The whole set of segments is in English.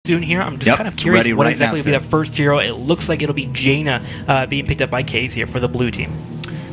soon here. I'm just kind of curious what right exactly now, will be the first hero. It looks like it'll be Jaina being picked up by Kaze here for the blue team.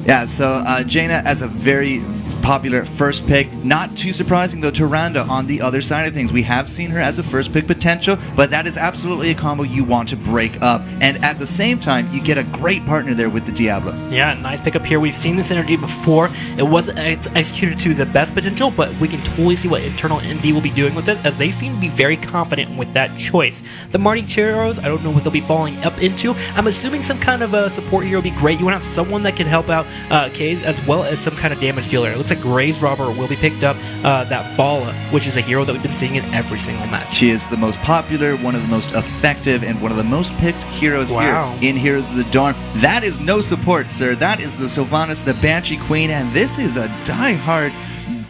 Yeah, so Jaina as a very popular first pick. Not too surprising though, Tyrande on the other side of things. We have seen her as a first pick potential, but that is absolutely a combo you want to break up. And at the same time, you get a great partner there with the Diablo. Yeah, nice pickup here. We've seen this energy before. It wasn't executed to the best potential, but we can totally see what Internal MD will be doing with it, as they seem to be very confident with that choice. The Marty Churros, I don't know what they'll be falling up into. I'm assuming some kind of a support hero would be great. You want to have someone that can help out Kaze as well as some kind of damage dealer. It looks like Gray's Robber will be picked up, that Vala, which is a hero that we've been seeing in every single match. She is the most popular, one of the most effective, and one of the most picked heroes here in Heroes of the Dorm. That is no support, sir. That is the Sylvanas, the Banshee Queen, and this is a die-hard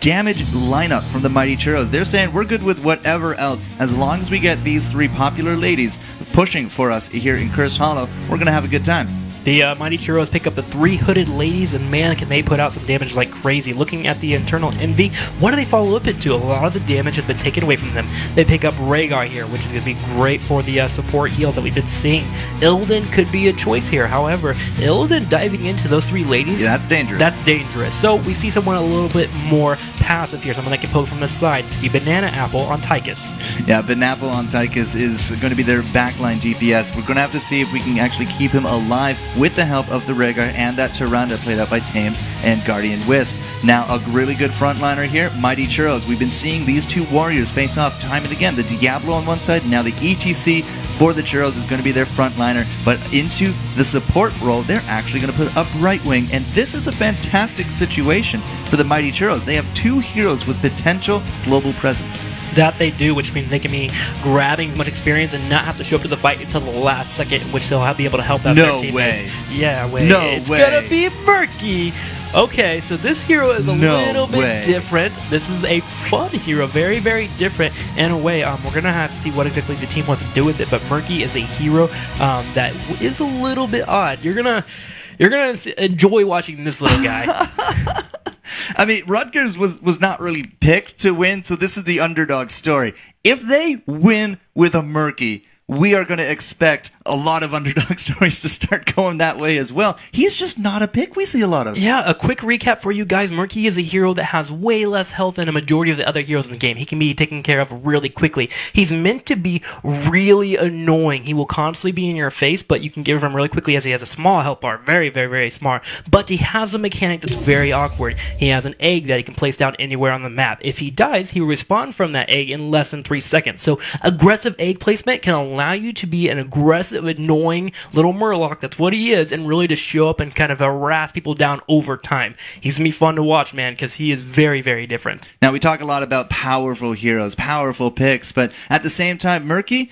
damage lineup from the Mighty Churros. They're saying we're good with whatever else. As long as we get these three popular ladies pushing for us here in Cursed Hollow, we're going to have a good time. The Mighty Churros pick up the 3 Hooded Ladies, and man, can they put out some damage like crazy. Looking at the Internal Envy, what do they follow up into? A lot of the damage has been taken away from them. They pick up Rhaegar here, which is going to be great for the support heals that we've been seeing. Illidan could be a choice here. However, Illidan diving into those 3 ladies, yeah, that's dangerous. That's dangerous. So we see someone a little bit more passive here, someone that can poke from the side. It's going to be Banana Apple on Tychus. Yeah, Banana Apple on Tychus is going to be their backline DPS. We're going to have to see if we can actually keep him alive with the help of the Rhaegar and that Tyrande played out by Thames and Guardian Wisp. Now, a really good frontliner here, Mighty Churros. We've been seeing these 2 warriors face off time and again. The Diablo on one side, now the ETC for the Churros is going to be their frontliner. But into the support role, they're actually going to put up Brightwing. And this is a fantastic situation for the Mighty Churros. They have 2 heroes with potential global presence. That they do, which means they can be grabbing as much experience and not have to show up to the fight until the last second, in which they'll be able to help out their teammates. Yeah, way. No it's way. gonna be Murky. Okay, so this hero is a little bit different. This is a fun hero, very, very different in a way. We're gonna have to see what exactly the team wants to do with it, but Murky is a hero that is a little bit odd. You're gonna enjoy watching this little guy. I mean, Rutgers was not really picked to win, so this is the underdog story. If they win with a Murky, we are going to expect a lot of underdog stories to start going that way as well. He's just not a pick we see a lot of. Yeah, a quick recap for you guys. Murky is a hero that has way less health than a majority of the other heroes in the game. He can be taken care of really quickly. He's meant to be really annoying. He will constantly be in your face, but you can get rid of him really quickly as he has a small health bar. Very, very, very smart. But he has a mechanic that's very awkward. He has an egg that he can place down anywhere on the map. If he dies, he will respawn from that egg in less than 3 seconds. So aggressive egg placement can allow you to be an aggressive, annoying little Murloc, that's what he is, and really to show up and kind of harass people down over time. He's going to be fun to watch, man, because he is very, very different. Now, we talk a lot about powerful heroes, powerful picks, but at the same time, Murky,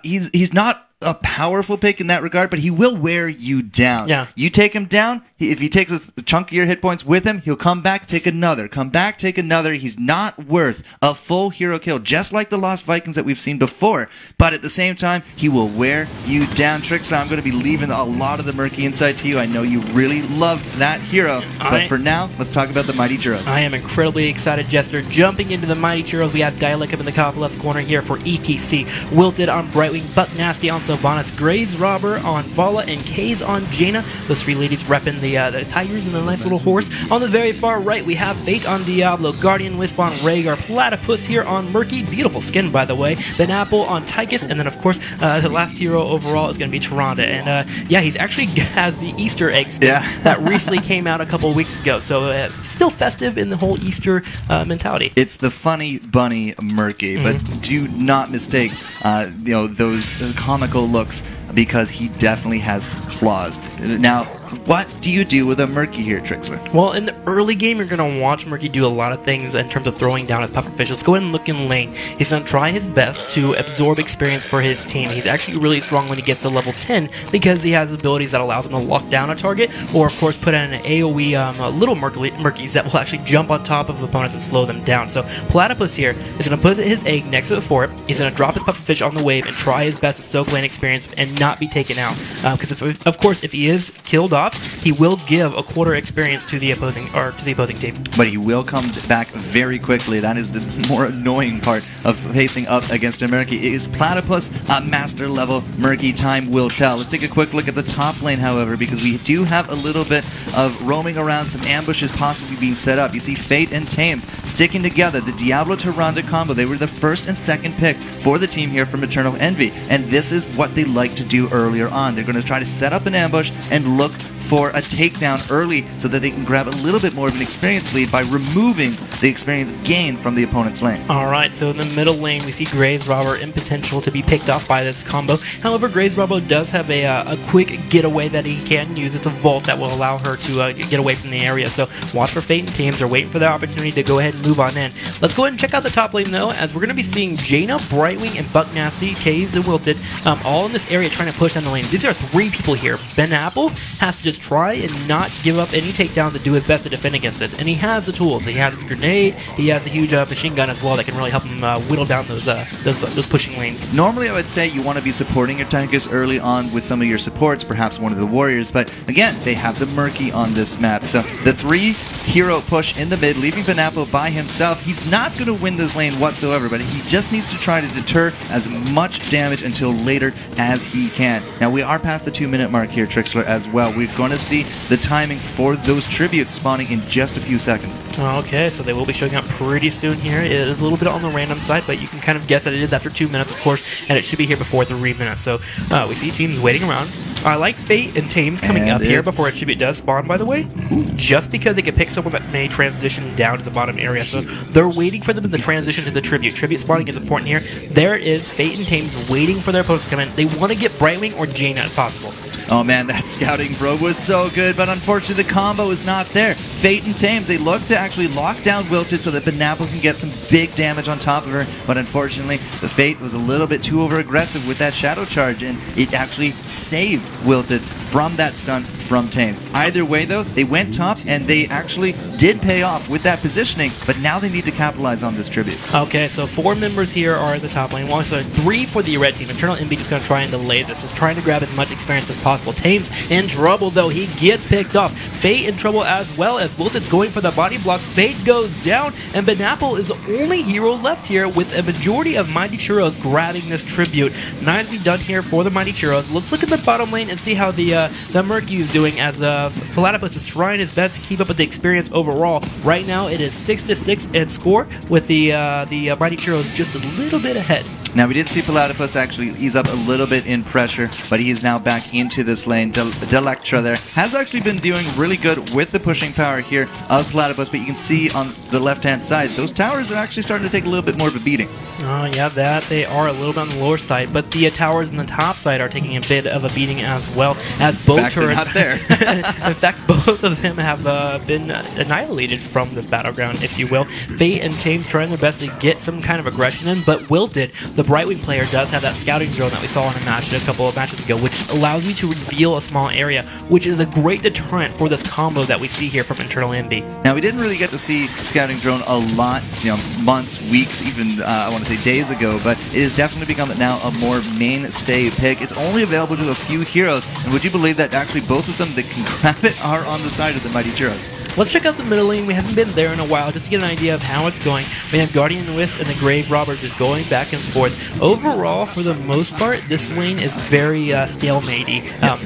he's not a powerful pick in that regard, but he will wear you down. Yeah. You take him down, if he takes a chunk of your hit points with him, he'll come back, take another, come back, take another. He's not worth a full hero kill, just like the Lost Vikings that we've seen before. But at the same time, he will wear you down. Trickster, I'm going to be leaving a lot of the Murky inside to you. I know you really love that hero. But for now, let's talk about the Mighty Churros. I am incredibly excited, Jester. Jumping into the Mighty Churros, we have Dialect up in the top left corner here for ETC. Wilted on Brightwing, Buck Nasty on Sylvanas, Gray's Robber on Vala, and Kaze on Jaina. Those 3 ladies repping the tigers and the nice little horse. On the very far right, we have Fate on Diablo, Guardian Wisp on Rhaegar, Platypus here on Murky, beautiful skin by the way, Banapple on Tychus, and then of course the last hero overall is going to be Tyrande. And yeah, he's actually has the Easter egg skin that recently came out a couple weeks ago, so still festive in the whole Easter mentality. It's the funny bunny Murky, but do not mistake those comical looks, because he definitely has claws. Now, what do you do with a Murky here, Trixler? Well, in the early game, you're going to watch Murky do a lot of things in terms of throwing down his pufferfish. Let's go ahead and look in lane. He's going to try his best to absorb experience for his team. He's actually really strong when he gets to level 10 because he has abilities that allows him to lock down a target, or of course put in an AoE little Murkies that will actually jump on top of opponents and slow them down. So Platypus here is going to put his egg next to the fort. He's going to drop his pufferfish on the wave and try his best to soak lane experience and not be taken out. Because of course, if he is killed off, he will give a quarter experience to the opposing team. But he will come back very quickly. That is the more annoying part of facing up against a Murky. Is Platypus a master level Murky? Time will tell. Let's take a quick look at the top lane, however, because we do have a little bit of roaming around, some ambushes possibly being set up. You see Fate and Tames sticking together. The Diablo Tyrande combo, they were the first and second pick for the team here from Eternal Envy, and this is what they like to do earlier on. They're going to try to set up an ambush and look for a takedown early so that they can grab a little bit more of an experience lead by removing the experience gained from the opponent's lane. Alright, so in the middle lane we see Graves Robber in potential to be picked off by this combo. However, Graves Robber does have a quick getaway that he can use. It's a vault that will allow her to get away from the area. So watch for Fate and Teams. They're waiting for their opportunity to go ahead and move on in. Let's go ahead and check out the top lane though, as we're going to be seeing Jaina, Brightwing, and Buck Nasty, Kaze, and Wilted all in this area trying to push down the lane. These are 3 people here. Ben Apple has to just try and not give up any takedown to do his best to defend against this, and he has the tools. He has his grenade, he has a huge machine gun as well that can really help him whittle down those pushing lanes. Normally I would say you want to be supporting your tankers early on with some of your supports, perhaps one of the warriors, but again, they have the Murky on this map. So the 3-hero push in the mid, leaving Benapo by himself. He's not going to win this lane whatsoever, but he just needs to try to deter as much damage until later as he can. Now we are past the 2-minute mark here, Trixler, as well. We're going to see the timings for those tributes spawning in just a few seconds. Okay, so they will be showing up pretty soon here. It is a little bit on the random side, but you can kind of guess that it is after 2 minutes, of course, and it should be here before 3 minutes. So we see teams waiting around. I like Fate and Tames coming up here before a tribute does spawn, by the way, just because they can pick someone that may transition down to the bottom area. So they're waiting for them in the transition to the tribute. Tribute spawning is important here. There is Fate and Tames waiting for their opponents to come in. They want to get Brightwing or Jaina if possible. Oh man, that scouting probe was so good, but unfortunately the combo is not there. Fate and Tames, they look to actually lock down Wilted so that Benapo can get some big damage on top of her, but unfortunately the Fate was a little bit too over-aggressive with that Shadow Charge, and it actually saved Wilted from that stun from Tames. Either way though, they went top, and they actually did pay off with that positioning, but now they need to capitalize on this tribute. Okay, so 4 members here are in the top lane. Well, so 3 for the red team. Eternal Envy is going to try and delay this, so trying to grab as much experience as possible. Tames in trouble though, he gets picked off. Fate in trouble as well, as Wilted's going for the body blocks. Fate goes down, and Benapple is the only hero left here with a majority of Mighty Churros grabbing this tribute. Nicely done here for the Mighty Churros. Let's look at the bottom lane and see how the Murky is doing, as Platypus is trying his best to keep up with the experience overall. Right now it is 6-6 in score, with the Mighty Churros just a little bit ahead. Now we did see Platypus actually ease up a little bit in pressure, but he is now back into this lane. Delectra there has actually been doing really good with the pushing power here of Platypus, but you can see on the left-hand side, those towers are actually starting to take a little bit more of a beating. Oh yeah, that they are a little bit on the lower side, but the towers on the top side are taking a bit of a beating as well, as both turrets. Not there. In fact, both of them have been annihilated from this battleground, if you will. Fate and Tames trying their best to get some kind of aggression in, but Wilted, the Brightwing player, does have that scouting drone that we saw in a match a couple of matches ago, which allows you to reveal a small area, which is a great deterrent for this combo that we see here from Eternal Envy. Now we didn't really get to see scouting drone a lot, months, weeks, even I want to say days ago, but it has definitely become now a more mainstay pick. It's only available to a few heroes, and would you believe that actually both of them that can grab it are on the side of the Mighty Churros? Let's check out the middle lane. We haven't been there in a while, just to get an idea of how it's going. We have Guardian Wisp and the Grave Robber just going back and forth. Overall, for the most part, this lane is very stalematey.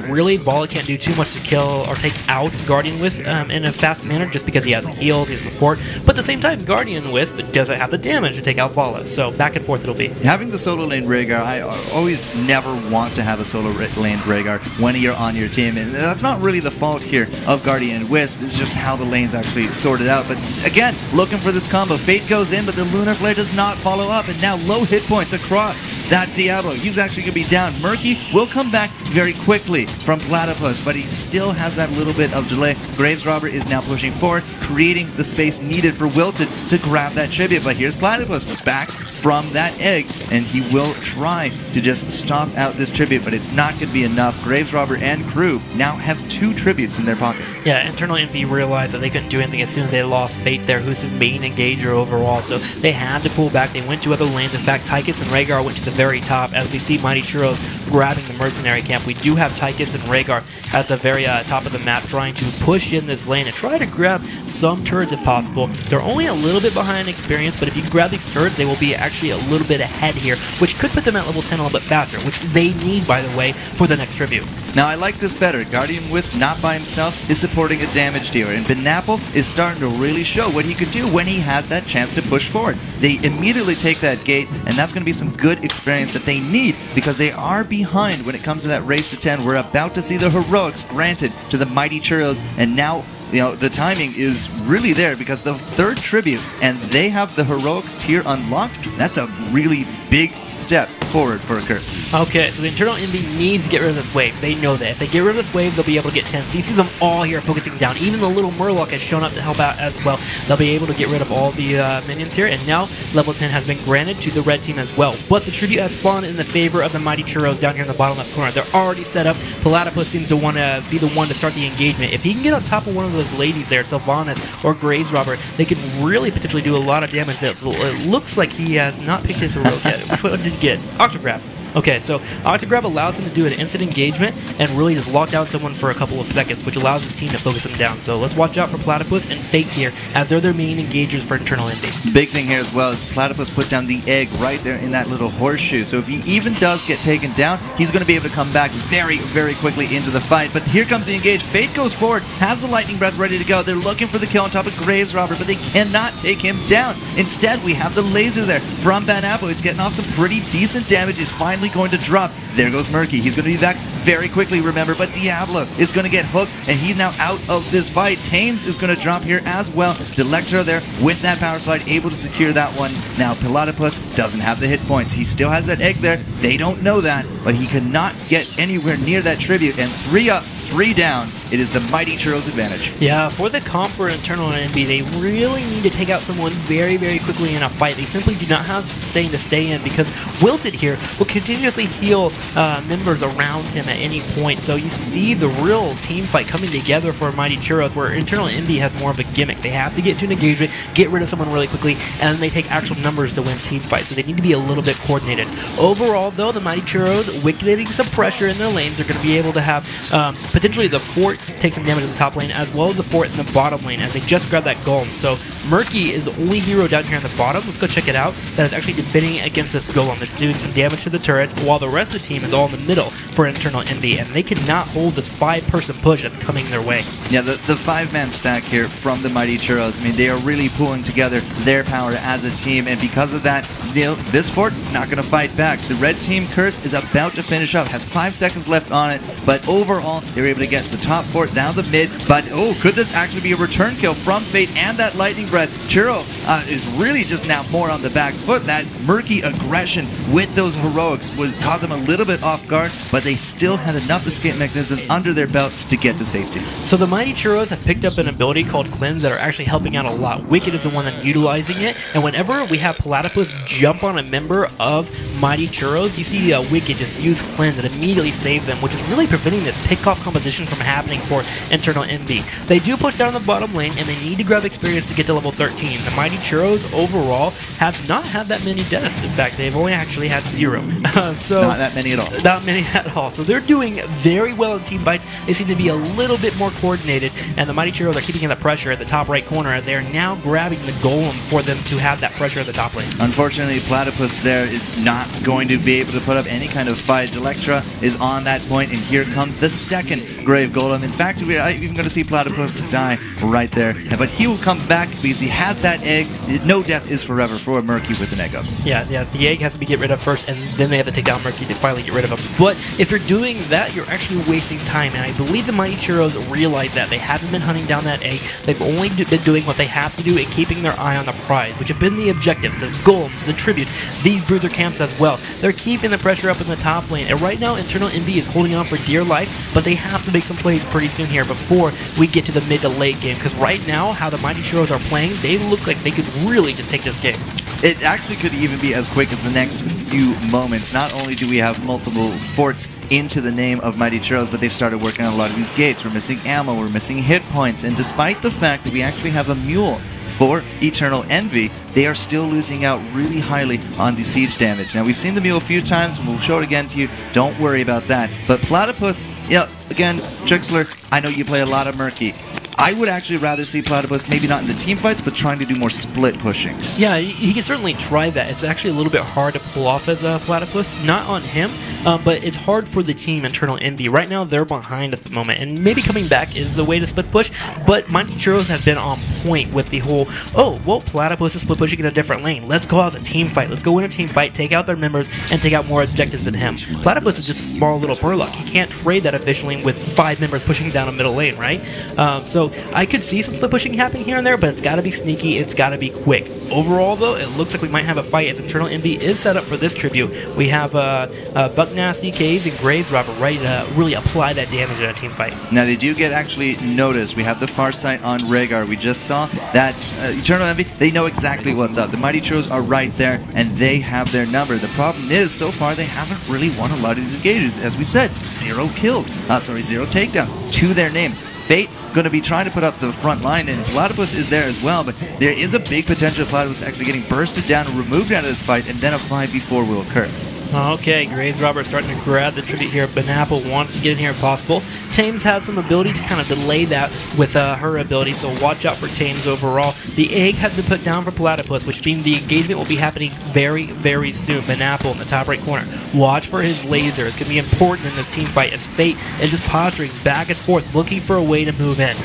Really, Bala can't do too much to kill or take out Guardian Wisp in a fast manner, just because he has heals, he has support. But at the same time, Guardian Wisp doesn't have the damage to take out Bala. So back and forth it'll be. Having the solo lane Rhaegar, I always never want to have a solo lane Rhaegar when you're on your team, and that's not really the fault here of Guardian Wisp. It's just how the lane's actually sorted out. But again, looking for this combo. Fate goes in, but the Lunar Flare does not follow up, and now low hit points across that Diablo. He's actually going to be down. Murky will come back very quickly from Platypus, but he still has that little bit of delay. Graves Robber is now pushing forward, creating the space needed for Wilted to grab that tribute. But here's Platypus back from that egg, and he will try to just stomp out this tribute, but it's not going to be enough. Graves Robber and crew now have 2 tributes in their pocket. Yeah, Internal Envy realized that they couldn't do anything as soon as they lost Fate there, who's his main engager overall, so they had to pull back. They went to other lanes. In fact, Tychus and Rhaegar went to the very top as we see Mighty Churros grabbing the mercenary camp. We do have Tychus and Rhaegar at the very top of the map trying to push in this lane and try to grab some turrets if possible. They're only a little bit behind in experience, but if you grab these turrets, they will be actually a little bit ahead here, which could put them at level 10 a little bit faster, which they need, by the way, for the next tribute. Now, I like this better. Guardian Wisp, not by himself, is supporting a damage dealer, and Benapple is starting to really show what he could do when he has that chance to push forward. They immediately take that gate, and that's going to be some good experience that they need, because they are behind when it comes to that race to 10. We're about to see the heroics granted to the Mighty Churros, and now the timing is really there because the 3rd tribute, and they have the heroic tier unlocked. That's a really big step forward for a curse. Okay, so the Internal Envy needs to get rid of this wave. They know that. If they get rid of this wave, they'll be able to get 10. So you see them all here focusing down. Even the little Murloc has shown up to help out as well. They'll be able to get rid of all the minions here, and now level 10 has been granted to the red team as well. But the tribute has spawned in the favor of the Mighty Churros down here in the bottom left corner. They're already set up. Platypus seems to want to be the one to start the engagement. If he can get on top of one of those ladies there, Sylvanas or Graves Robber, they can really potentially do a lot of damage there. It looks like he has not picked his heroic yet. Which one did he get? Octograph. Okay, so Octograb allows him to do an instant engagement and really just lock down someone for a couple of seconds, which allows his team to focus him down. So let's watch out for Platypus and Fate here, as they're their main engagers for Internal Envy. Big thing here as well is Platypus put down the egg right there in that little horseshoe. So if he even does get taken down, he's going to be able to come back very, very quickly into the fight. But here comes the engage. Fate goes forward, has the Lightning Breath ready to go. They're looking for the kill on top of Graves Robber, but they cannot take him down. Instead, we have the laser there from Benapple. It's getting off some pretty decent damage. It's finally going to drop. There goes Murky. He's going to be back very quickly, remember, but Diablo is going to get hooked, and he's now out of this fight. Tames is going to drop here as well. Delectra there with that power slide, able to secure that one. Now, Platypus doesn't have the hit points. He still has that egg there. They don't know that, but he cannot get anywhere near that tribute, and 3 up, 3 down. It is the Mighty Churros advantage. Yeah, for the comp for Internal Envy, they really need to take out someone very, very quickly in a fight. They simply do not have sustain to stay in, because Wilted here will continuously heal members around him at any point. So you see the real team fight coming together for Mighty Churros, where Internal Envy has more of a gimmick. They have to get to an engagement, get rid of someone really quickly, and then they take actual numbers to win team fights. So they need to be a little bit coordinated. Overall, though, the Mighty Churros, getting some pressure in their lanes, are going to be able to have potentially the fort take some damage in the top lane, as well as the fort in the bottom lane, as they just grabbed that golem. So Murky is the only hero down here in the bottom. Let's go check it out. That is actually defending against this golem. It's doing some damage to the turrets, while the rest of the team is all in the middle for Internal Envy, and they cannot hold this 5-person push that's coming their way. Yeah, the 5-man stack here from the Mighty Churros, I mean, they are really pulling together their power as a team, and because of that, this fort is not going to fight back. The red team curse is about to finish up, has 5 seconds left on it, but overall, they were able to get the top fort down the mid, but oh, could this actually be a return kill from Fate and that Lightning Breath? Churro is really just now more on the back foot. That Murky aggression with those heroics caught them a little bit off guard, but they still had enough escape mechanisms under their belt to get to safety. So the Mighty Churros have picked up an ability called Cleanse that are actually helping out a lot. Wicked is the one that's utilizing it, and whenever we have Platypus jump on a member of Mighty Churros, you see Wicked just use Cleanse and immediately save them, which is really preventing this pick-off composition from happening for Internal Envy. They do push down the bottom lane, and they need to grab experience to get to level 13. The Mighty Churros overall have not had that many deaths. In fact, they've only actually had 0. So not that many at all. Not many at all. So they're doing very well in team fights. They seem to be a little bit more coordinated, and the Mighty Churros are keeping in the pressure at the top right corner, as they are now grabbing the golem for them to have that pressure at the top lane. Unfortunately, Platypus there is not going to be able to put up any kind of fight. Delectra is on that point, and here comes the second Grave Golem. In fact, we are even going to see Platypus die right there, but he will come back because he has that egg. No death is forever for Murky with an egg up. Yeah, the egg has to be get rid of first, and then they have to take down Murky to finally get rid of him. But if you're doing that, you're actually wasting time, and I believe the Mighty Churros realize that. They haven't been hunting down that egg. They've only been doing what they have to do and keeping their eye on the prize, which have been the objectives, the golems, the tributes, these bruiser camps as well. They're keeping the pressure up in the top lane, and right now Internal Envy is holding on for dear life, but they have to make some plays pretty soon here before we get to the mid to late game, because right now, how the Mighty Churros are playing, they look like they could really just take this game. it actually could even be as quick as the next few moments. Not only do we have multiple forts into the name of Mighty Churros, but they've started working on a lot of these gates. We're missing ammo, we're missing hit points, and despite the fact that we actually have a mule for Eternal Envy, they are still losing out really highly on the siege damage. Now, we've seen the mule a few times, and we'll show it again to you. Don't worry about that. But Platypus, again, Trixler, I know you play a lot of Murky. I would actually rather see Platypus, maybe not in the team fights, but trying to do more split pushing. Yeah, he can certainly try that. It's actually a little bit hard to pull off as a Platypus. Not on him, but it's hard for the team Eternal Envy. Right now, they're behind at the moment, and maybe coming back is a way to split push, but Mighty Churros have been on point with the whole, Platypus is split pushing in a different lane. Let's go as a team fight. Let's go in a team fight, take out their members, and take out more objectives than him. Platypus is just a small little Burlock. He can't trade that efficiently with 5 members pushing down a middle lane, right? So I could see some split pushing happening here and there, but it's got to be sneaky, it's got to be quick. Overall, though, it looks like we might have a fight as Eternal Envy is set up for this tribute. We have Buck Nasty, Kaze, and Graves Robber ready to really apply that damage in a team fight. Now, they do get actually noticed. We have the Farsight on Rhaegar. We just saw that Eternal Envy, they know exactly what's up. The Mighty Churros are right there, and they have their number. The problem is, so far, they haven't really won a lot of these engages. As we said, 0 kills. 0 takedowns to their name. Fate going to be trying to put up the front line, and Platypus is there as well, but there is a big potential of Platypus actually getting bursted down and removed out of this fight, and then a 5v4 will occur. Okay, Graves Robert starting to grab the tribute here. Banapple wants to get in here if possible. Tames has some ability to kind of delay that with her ability, so watch out for Tames overall. The egg has been put down for Platypus, which means the engagement will be happening very, very soon. Banapple in the top right corner. Watch for his laser. It's going to be important in this team fight as Fate is just posturing back and forth, looking for a way to move in.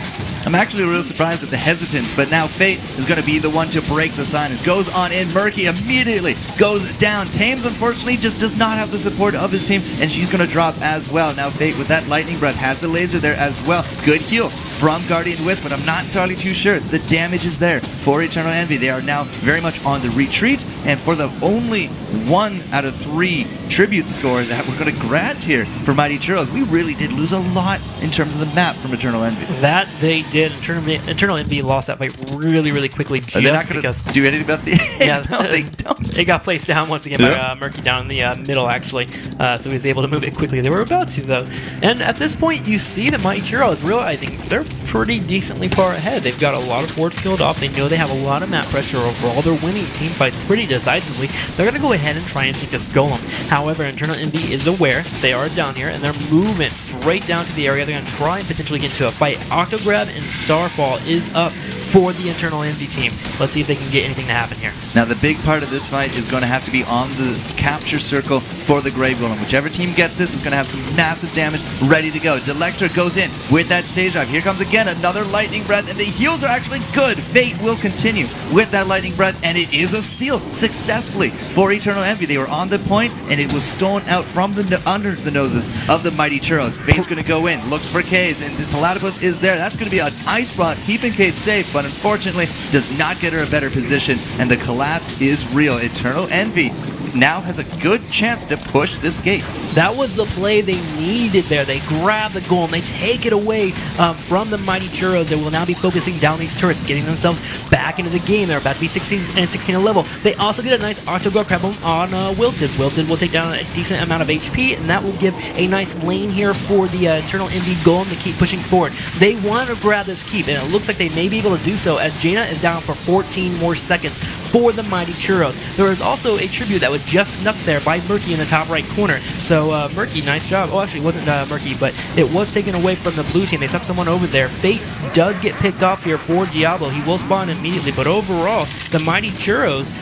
I'm actually real surprised at the hesitance, but now Fate is going to be the one to break the silence. Goes on in, Murky immediately goes down. Tames, unfortunately, just does not have the support of his team, and she's going to drop as well. Now Fate with that Lightning Breath has the laser there as well. Good heal from Guardian Wisp, but I'm not entirely too sure. The damage is there for Eternal Envy. They are now very much on the retreat, and for the only 1 out of 3 tribute score that we're going to grant here for Mighty Churros, we really did lose a lot in terms of the map from Eternal Envy. That they did. Eternal Envy lost that fight really, really quickly. They're not going to do anything about the yeah, no, they don't. It got placed down once again by Murky down in the middle, actually, so he was able to move it quickly. They were about to, though. And at this point, you see that Mighty Churros is realizing they're pretty decently far ahead. They've got a lot of forts killed off. They know they have a lot of map pressure overall. They're winning team fights pretty decisively. They're going to go ahead and try and sneak this golem. However, Eternal Envy is aware they are down here, and they're moving straight down to the area. They're going to try and potentially get into a fight. Octograb and Starfall is up for the Eternal Envy team. Let's see if they can get anything to happen here. Now, the big part of this fight is going to have to be on the capture circle for the Grave Golem. Whichever team gets this is going to have some massive damage ready to go. Delectra goes in with that stage dive. Here comes again another Lightning Breath, and the heals are actually good. Fate will continue with that Lightning Breath, and it is a steal successfully for Eternal Envy. They were on the point, and it was stolen out from under the noses of the Mighty Churros. Fate's going to go in, looks for Kaze, and the Platypus is there. That's going to be an ice spot, keeping Kaze safe, but unfortunately does not get her a better position, and the collapse is real. Eternal Envy now has a good chance to push this gate. That was the play they needed there. They grab the goal and they take it away from the Mighty Churros. They will now be focusing down these turrets, getting themselves back into the game. They're about to be 16 and 16 a level. They also get a nice Octograb crab on Wilted. Wilted will take down a decent amount of HP, and that will give a nice lane here for the Eternal Envy Golem to keep pushing forward. They want to grab this keep, and it looks like they may be able to do so as Jaina is down for 14 more seconds for the Mighty Churros. There is also a tribute that was just snuck there by Murky in the top right corner. So Murky, nice job. Oh, actually, it wasn't Murky, but it was taken away from the blue team. They snuck someone over there. Fate does get picked off here for Diablo. He will spawn immediately, but overall, the Mighty Churros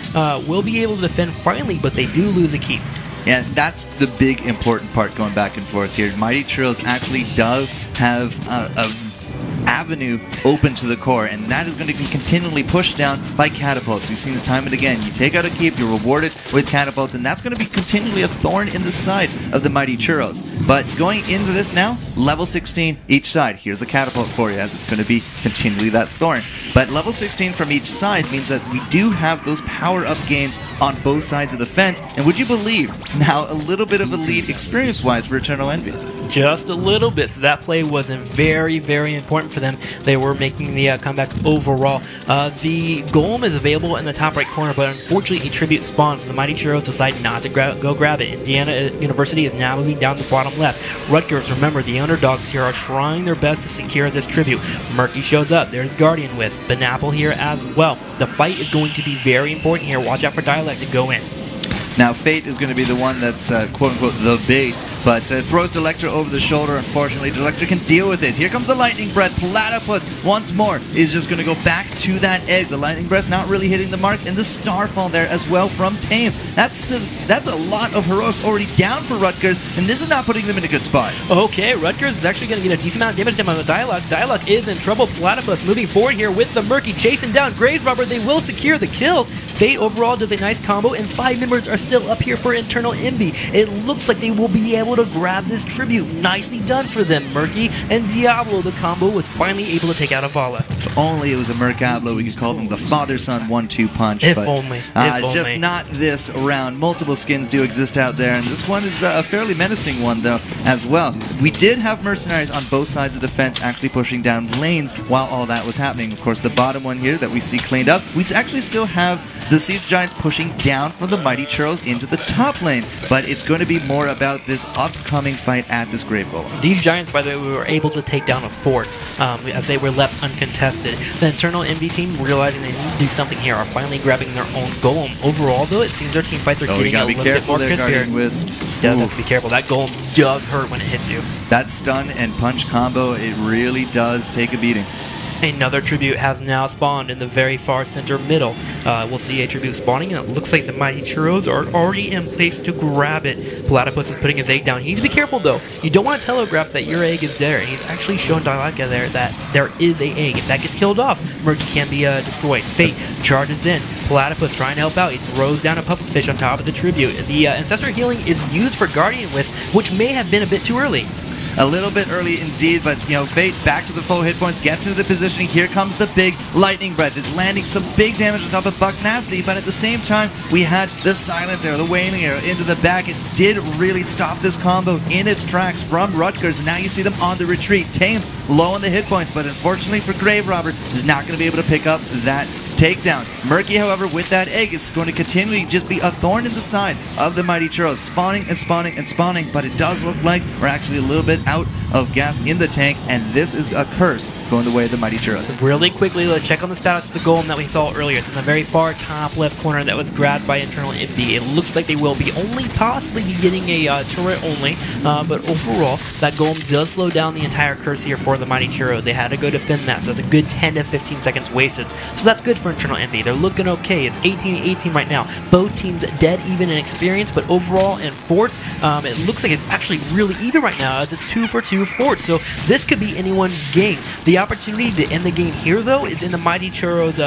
will be able to defend finally, but they do lose a keep. And that's the big important part going back and forth here. Mighty Churros actually does have a avenue open to the core, and that is going to be continually pushed down by catapults. We've seen it time and again. You take out a keep, you're rewarded with catapults, and that's going to be continually a thorn in the side of the Mighty Churros. But going into this now, level 16 each side. Here's a catapult for you, as it's going to be continually that thorn. But level 16 from each side means that we do have those power-up gains on both sides of the fence, and would you believe, now a little bit of a lead experience-wise for Eternal Envy. Just a little bit. So that play was very, very important for them. They were making the comeback overall. The golem is available in the top right corner, but unfortunately a tribute spawns. So the Mighty Churros decide not to go grab it. Indiana University is now moving down the bottom left. Rutgers, remember, the underdogs here are trying their best to secure this tribute. Murky shows up. There's Guardian Wisp. Banapple here as well. The fight is going to be very important here. Watch out for Dialect to go in. Now, Fate is going to be the one that's, quote-unquote, the bait, but throws Delectra over the shoulder. Unfortunately, Delectra can deal with it. Here comes the Lightning Breath. Platypus, once more, is just going to go back to that egg. The Lightning Breath not really hitting the mark, and the Starfall there as well from Thames. That's a lot of heroics already down for Rutgers, and this is not putting them in a good spot. Okay, Rutgers is actually going to get a decent amount of damage down on the Dialogue. Dialogue is in trouble. Platypus moving forward here with the Murky, chasing down Graves Robber. They will secure the kill. Fate overall does a nice combo, and 5 members are still up here for Internal Envy. It looks like they will be able to grab this tribute. Nicely done for them. Murky and Diablo, the combo, was finally able to take out Avala. If only it was a Mercablo, we could call them the father-son 1-2 punch. If only. It's just not this round. Multiple skins do exist out there, and this one is a fairly menacing one, though, as well. We did have mercenaries on both sides of the fence actually pushing down lanes while all that was happening. Of course, the bottom one here that we see cleaned up, we actually still have the Siege Giants pushing down from the Mighty Churros into the top lane, but it's going to be more about this upcoming fight at this Grave Golem. These Giants, by the way, were able to take down a fort as they were left uncontested. The Internal Envy team, realizing they need to do something here, are finally grabbing their own golem. Overall, though, it seems their team fights are getting a little bit more crispier. Does have to be careful. That golem does hurt when it hits you. That stun and punch combo, it really does take a beating. Another tribute has now spawned in the very far center middle. We'll see a tribute spawning, and it looks like the Mighty Churros are already in place to grab it. Platypus is putting his egg down. He needs to be careful, though. You don't want to telegraph that your egg is there. He's actually shown Dialeka there that there is a egg. If that gets killed off, Murky can be destroyed. Fate charges in. Platypus trying to help out. He throws down a pufferfish on top of the tribute. The Ancestor Healing is used for Guardian Wisp, which may have been a bit too early. A little bit early indeed, but Fate back to the full hit points, gets into the positioning. Here comes the big Lightning Breath. It's landing some big damage on top of Buck Nasty, but at the same time, we had the Silence Arrow, the Wailing Arrow into the back. It did really stop this combo in its tracks from Rutgers, and now you see them on the retreat. Thames low on the hit points, but unfortunately for Grave Robber, is not going to be able to pick up that takedown. Murky, however, with that egg, is going to continually just be a thorn in the side of the Mighty Churros, spawning and spawning and spawning, but it does look like we're actually a little bit out of gas in the tank, and this is a curse going the way of the Mighty Churros. Really quickly, let's check on the status of the golem that we saw earlier. It's in the very far top left corner that was grabbed by Internal Envy. It looks like they will be only possibly be getting a turret only, but overall, that golem does slow down the entire curse here for the Mighty Churros. They had to go defend that, so it's a good 10 to 15 seconds wasted. So that's good for Internal Envy. They're looking okay. It's 18-18 right now. Both teams dead even in experience, but overall in forts, it looks like it's actually really even right now as it's 2 for 2 forts. So this could be anyone's game. The opportunity to end the game here, though, is in the Mighty Churros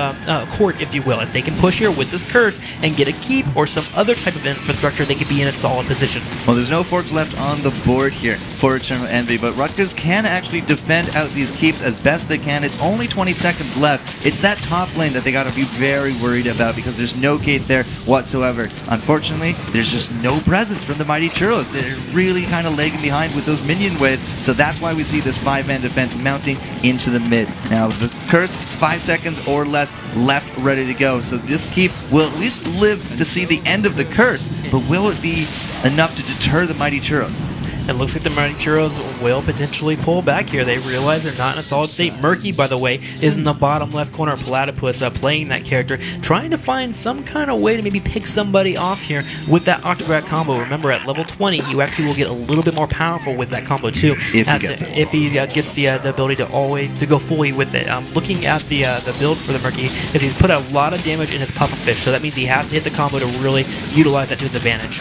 court, if you will. If they can push here with this curse and get a keep or some other type of infrastructure, they could be in a solid position. Well, there's no forts left on the board here for Eternal Envy, but Rutgers can actually defend out these keeps as best they can. It's only 20 seconds left. It's that top lane that they got to be very worried about because there's no gate there whatsoever. Unfortunately, there's just no presence from the Mighty Churros. They're really kind of lagging behind with those minion waves, so that's why we see this 5-man defense mounting into the mid. Now, the curse, 5 seconds or less left ready to go, so this keep will at least live to see the end of the curse, but will it be enough to deter the Mighty Churros? It looks like the Mighty Churros will potentially pull back here. They realize they're not in a solid state. Murky, by the way, is in the bottom left corner. Platypus playing that character, trying to find some kind of way to maybe pick somebody off here with that Octograt combo. Remember, at level 20, you actually will get a little bit more powerful with that combo too. If he gets the ability to go fully with it. Looking at the build for the Murky, is he's put a lot of damage in his pufferfish, so that means he has to hit the combo to really utilize that to his advantage.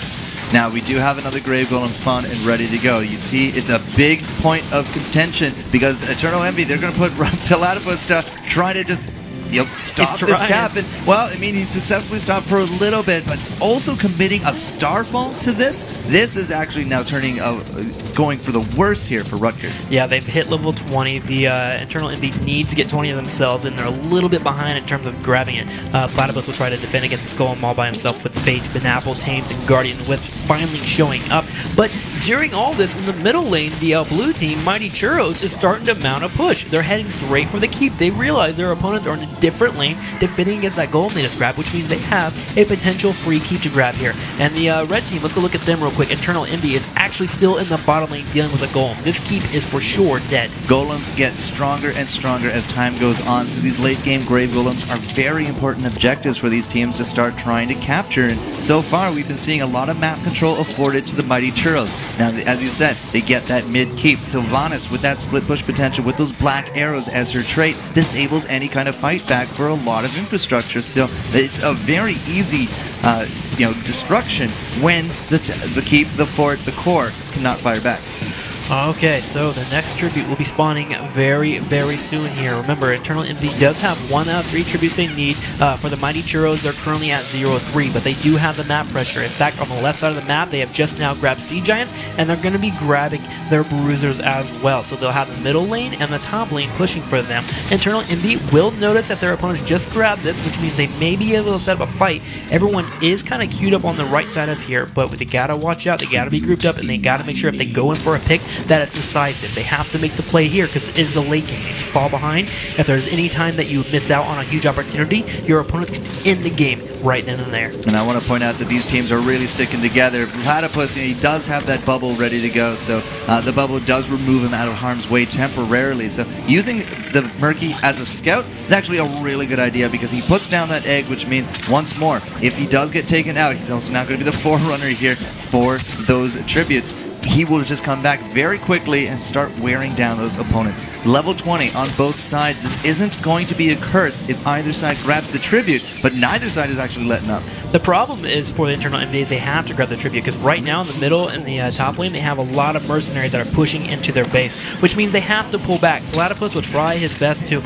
Now, we do have another Grave Golem spawn and ready to go. You see, it's a big point of contention because Eternal Envy, they're going to put Platypus to try to just stop this cap. And, well, I mean, he successfully stopped for a little bit, but also committing a starfall to this. This is actually now turning, going for the worst here for Rutgers. Yeah, they've hit level 20. The Internal Envy needs to get 20 of themselves, and they're a little bit behind in terms of grabbing it. Platypus will try to defend against the Golem all by himself with Fate, Benapple, Tames, and Guardian Wisp finally showing up. But during all this, in the middle lane, the blue team, Mighty Churros, is starting to mount a push. They're heading straight for the keep. They realize their opponents are in a different lane defending against that Golem they just grabbed, which means they have a potential free keep to grab here. And the red team, let's go look at them real quick. Internal Envy is actually still in the bottom lane dealing with a Golem. This keep is for sure dead. Golems get stronger and stronger as time goes on, so these late game Grave Golems are very important objectives for these teams to start trying to capture. And so far, we've been seeing a lot of map control afforded to the Mighty Churros. Now, as you said, they get that mid keep. Sylvanas, with that split push potential, with those black arrows as her trait, disables any kind of fight back for a lot of infrastructure. So it's a very easy destruction when the keep, the fort, the core cannot fire back. Okay, so the next tribute will be spawning very, very soon here. Remember, Internal Envy does have 1 out of 3 tributes they need. For the Mighty Churros, they're currently at 0-3, but they do have the map pressure. In fact, on the left side of the map, they have just now grabbed Sea Giants, and they're going to be grabbing their Bruisers as well. So they'll have the middle lane and the top lane pushing for them. Internal Envy will notice that their opponents just grabbed this, which means they may be able to set up a fight. Everyone is kind of queued up on the right side of here, but they got to watch out. They got to be grouped up, and they got to make sure if they go in for a pick, that it's decisive. They have to make the play here because it is a late game. If you fall behind, if there's any time that you miss out on a huge opportunity, your opponents can end the game right then and there. And I want to point out that these teams are really sticking together. Platypus, he does have that bubble ready to go, so the bubble does remove him out of harm's way temporarily. So using the Murky as a scout is actually a really good idea because he puts down that egg, which means once more, if he does get taken out, he's also not going to be the forerunner here for those tributes. He will just come back very quickly and start wearing down those opponents. Level 20 on both sides. This isn't going to be a curse if either side grabs the tribute, but neither side is actually letting up. The problem is for the Internal Envy is they have to grab the tribute because right now in the middle and the top lane, they have a lot of mercenaries that are pushing into their base, which means they have to pull back. Platypus will try his best to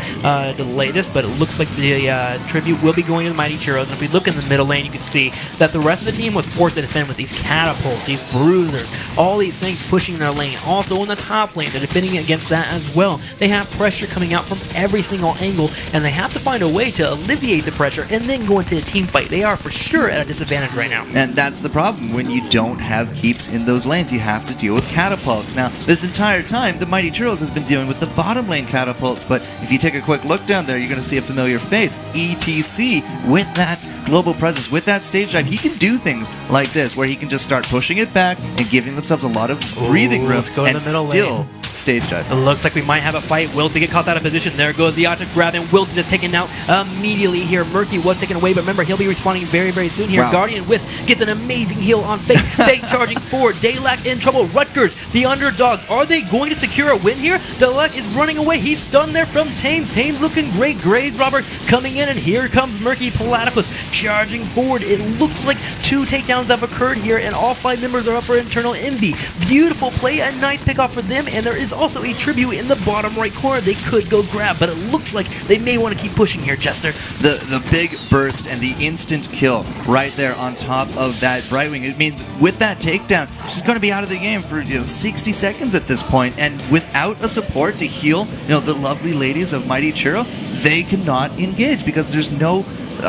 delay this, but it looks like the tribute will be going to the Mighty Churros. And if we look in the middle lane, you can see that the rest of the team was forced to defend with these catapults, these bruisers, all these things pushing their lane. Also in the top lane, they're defending against that as well. They have pressure coming out from every single angle, and they have to find a way to alleviate the pressure and then go into a team fight. They are for sure at a disadvantage right now. And that's the problem. When you don't have keeps in those lanes, you have to deal with catapults. Now, this entire time, the Mighty Churros has been dealing with the bottom lane catapults, but if you take a quick look down there, you're going to see a familiar face, ETC, with that global presence, with that stage dive. He can do things like this, where he can just start pushing it back and giving themselves a lot of breathing room, let's go in and the middle still lane. Stage dive. It looks like we might have a fight. Wilted get caught out of position. There goes the object grab, and Wilted is taken out immediately here. Murky was taken away, but remember, he'll be responding very, very soon here. Wow. Guardian Wisp gets an amazing heal on Fate. Fate charging forward. Daylac in trouble. Rutgers, the underdogs. Are they going to secure a win here? Daylac is running away. He's stunned there from Tames. Tames looking great. Graves Robert coming in, and here comes Murky. Platypus charging forward. It looks like 2 takedowns have occurred here, and all 5 members are up for Internal Envy. Beautiful play, a nice pick off for them, and there is also a tribute in the bottom right corner they could go grab, but it looks like they may want to keep pushing here, Jester. The big burst and the instant kill right there on top of that Brightwing. I mean, with that takedown, she's going to be out of the game for 60 seconds at this point, and without a support to heal the lovely ladies of Mighty Churro, they cannot engage because there's no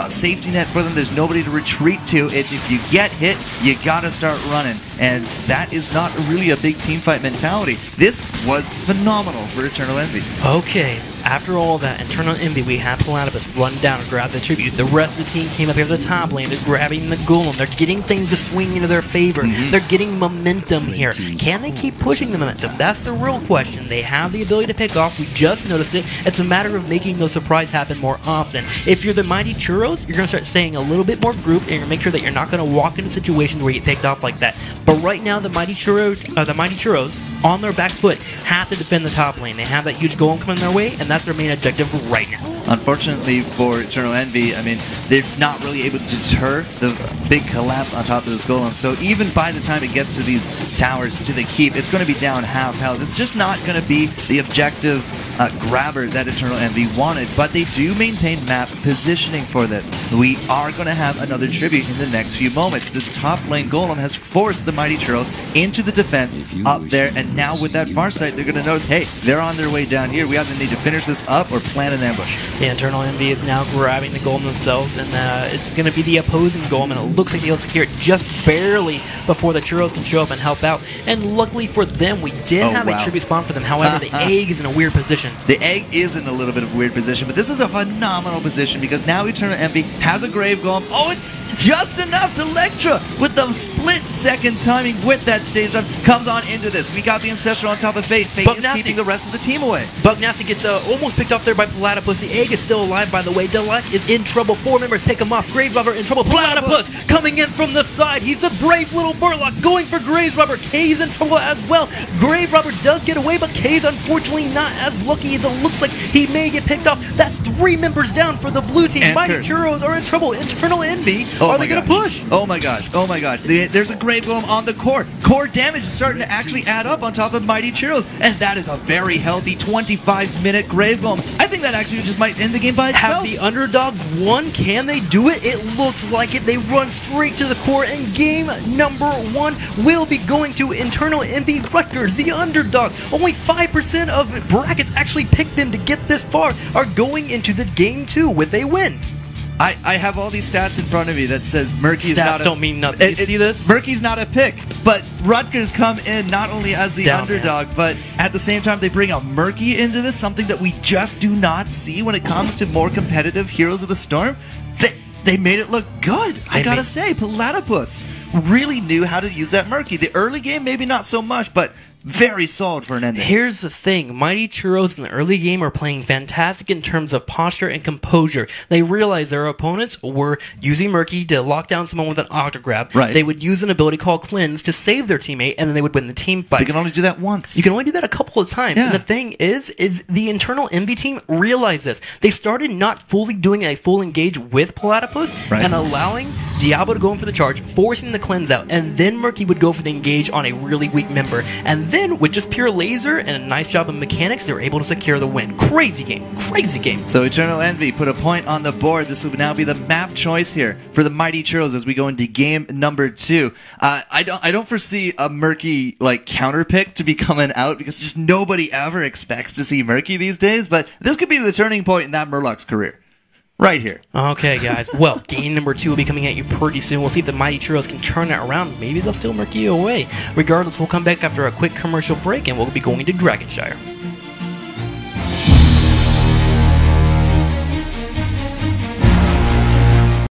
safety net for them. There's nobody to retreat to. It's if you get hit, you gotta start running, and that is not really a big team fight mentality. This was phenomenal for Eternal Envy. Okay, after all that, Internal Envy, we have Platypus run down and grab the tribute. The rest of the team came up here to the top lane. They're grabbing the Golem. They're getting things to swing into their favor. They're getting momentum here. Can they keep pushing the momentum? That's the real question. They have the ability to pick off. We just noticed it. It's a matter of making those surprises happen more often. If you're the Mighty Churros, you're going to start staying a little bit more grouped, and you're going to make sure that you're not going to walk into situations where you get picked off like that. But right now, the Mighty Churros, on their back foot, have to defend the top lane. They have that huge Golem coming their way, and that's their main objective right now. Unfortunately for Eternal Envy, I mean, they're not really able to deter the big collapse on top of this Golem. So even by the time it gets to these towers, to the keep, it's going to be down half health. It's just not going to be the objective grabber that Eternal Envy wanted, but they do maintain map positioning for this. We are going to have another tribute in the next few moments. This top lane golem has forced the Mighty Churros into the defense up there, and now with that far side, they're going to notice, hey, they're on their way down here. We either need to finish this up or plan an ambush. The Eternal Envy is now grabbing the golem themselves, and it's going to be the opposing golem, and it looks like they'll secure it just barely before the Churros can show up and help out. And luckily for them, we did have a tribute spawn for them. However, the egg is in a weird position. The egg is in a little bit of a weird position, but this is a phenomenal position because now Eternal Envy has a grave golem. Oh, it's just enough to Lectra with the split-second timing with that stage up. Comes on into this. We got the Ancestral on top of Fate. Fate is keeping the rest of the team away. Bug Nasty gets almost picked off there by Platypus. The egg is still alive, by the way. Delek is in trouble. 4 members pick him off. Grave Robber in trouble. Platypus coming in from the side. He's a brave little Burlock going for Grave Robber. Kay's in trouble as well. Grave Robber does get away, but Kay's unfortunately not as lucky as it looks like he may get picked off. That's 3 members down for the blue team. And Mighty Churros are in trouble. Eternal Envy, are they going to push? Oh my gosh. Oh my gosh. There's a Grave Golem on the core. Core damage is starting to actually add up on top of Mighty Churros, and that is a very healthy 25-minute Grave Golem. I think that actually just might end the game by itself. Have the underdogs won? Can they do it? It looks like it. They run straight to the core, and game number 1 will be going to Eternal Envy Rutgers, the underdog. Only 5% of brackets actually picked them to get this far are going into the game 2 with a win. I have all these stats in front of me that says Murky is not a... Stats don't mean nothing. You see this? Murky's not a pick, but Rutgers come in not only as the underdog, but at the same time they bring a Murky into this, something that we just do not see when it comes to more competitive Heroes of the Storm. They made it look good. I gotta say, Platypus really knew how to use that Murky. The early game, maybe not so much, but very solid for an ending. Here's the thing. Mighty Churros in the early game are playing fantastic in terms of posture and composure. They realized their opponents were using Murky to lock down someone with an Octograb. Right. They would use an ability called Cleanse to save their teammate, and then they would win the team fight. You can only do that once. You can only do that a couple of times. Yeah. And the thing is the Eternal Envy team realized this. They started not fully doing a full engage with Platypus and allowing Diablo to go in for the charge, forcing the Cleanse out, and then Murky would go for the engage on a really weak member. And then, with just pure laser and a nice job of mechanics, they were able to secure the win. Crazy game. Crazy game. So Eternal Envy put a point on the board. This will now be the map choice here for the Mighty Churros as we go into game number 2. I don't foresee a Murky counter pick to be coming out because just nobody ever expects to see Murky these days. But this could be the turning point in that Murloc's career. Right here. Okay, guys. Well, game number 2 will be coming at you pretty soon. We'll see if the Mighty Churros can turn that around. Maybe they'll still Murky away. Regardless, we'll come back after a quick commercial break, and we'll be going to Dragonshire.